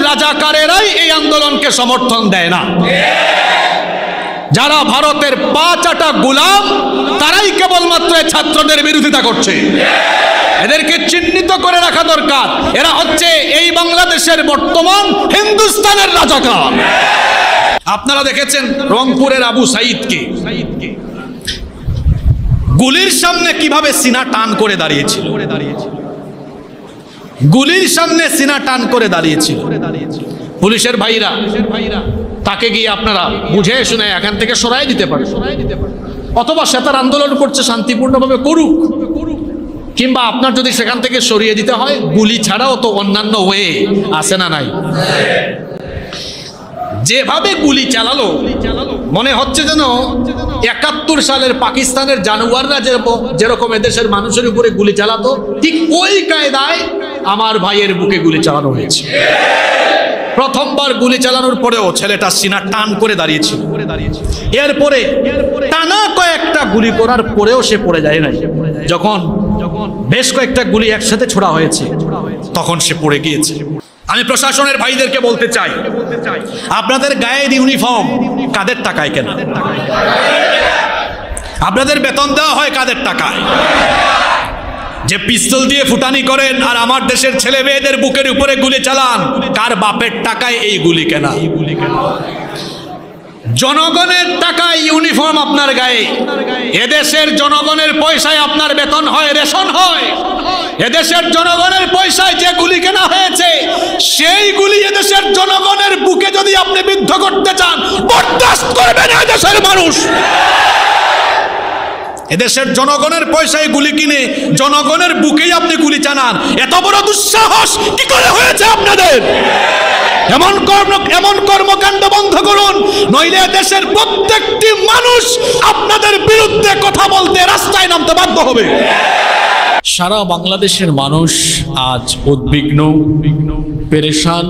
রাজাকারেরাই এই আন্দোলনকে সমর্থন দেয় না। যারা ভারতের পা চাটা গোলাম তারাই কেবলমাত্র ছাত্রদের বিরোধিতা করছে। এদেরকে চিহ্নিত করে রাখা দরকার। এরা হচ্ছে এই বাংলাদেশের বর্তমান হিন্দুস্তানের রাজাকার। আপনারা দেখেছেন রংপুরের আবু সাইদকে গুলির সামনে কিভাবে সিনা টান করে দাঁড়িয়েছিল, গুলির সামনে সিনা টান করে দাঁড়িয়েছিল। পুলিশের ভাইরা তাকে গিয়ে আপনারা বুঝে শুনে এখান থেকে সরাই দিতে পারেন, অথবা সে তার আন্দোলন করছে শান্তিপূর্ণভাবে করুক, কিংবা আপনার যদি সেখান থেকে সরিয়ে দিতে হয় গুলি ছাড়াও তো অন্যান্য ওয়ে আছে না নাই? যেভাবে গুলি চালালো মনে হচ্ছে যেন ৭১ সালের পাকিস্তানের জানোয়াররা যেরকম এদেশের মানুষের উপরে গুলি চালাতো ঠিক ওই কায়দায় আমার ভাইয়ের বুকে গুলি চালানো হয়েছে। প্রথমবার গুলি চালানোর পরেও ছেলেটা সিনা টান করে দাঁড়িয়েছিল। এরপরে টানা কয়েকটা গুলি করার পরেও সে পড়ে যায় নাই। যখন বেশ কয়েকটা গুলি একসাথে ছোড়া হয়েছে তখন সে পড়ে গিয়েছে। আমি প্রশাসনের ভাইদেরকে বলতে চাই, আপনাদের গায়ের ইউনিফর্ম কাদের টাকায় কেন? আপনাদের বেতন দেওয়া হয় কাদের টাকায়? যে পিস্তল দিয়ে ফুটানি করেন আর আমার দেশের ছেলে মেয়েদের বুকের উপরে গুলি চালান, কার বাপের টাকায় এই গুলি কেনা? জনগণের টাকায় ইউনিফর্ম আপনার গায়ে, এদেশের জনগণের পয়সায় আপনার বেতন হয়, রেশন হয়। এদেশের জনগণের পয়সায় যে গুলি কেনা হয়েছে সেই গুলি এদেশের জনগণের বুকে যদি আপনি বিদ্ধ করতে চান বরদাস্ত করবে না এদেশের মানুষ। এদেশের জনগণের পয়সায় গুলি কিনে জনগণের বুকেই আপনি গুলি চালান, এত বড় দুঃসাহস কি করে হয়েছে আপনাদের? এমন কর্মকাণ্ড বন্ধ করুন, নইলে দেশের প্রত্যেকটি মানুষ আপনাদের বিরুদ্ধে কথা বলতে রাস্তায় নামতে বাধ্য হবে। সারা বাংলাদেশের মানুষ আজ উদ্বিগ্ন, পেরেশান।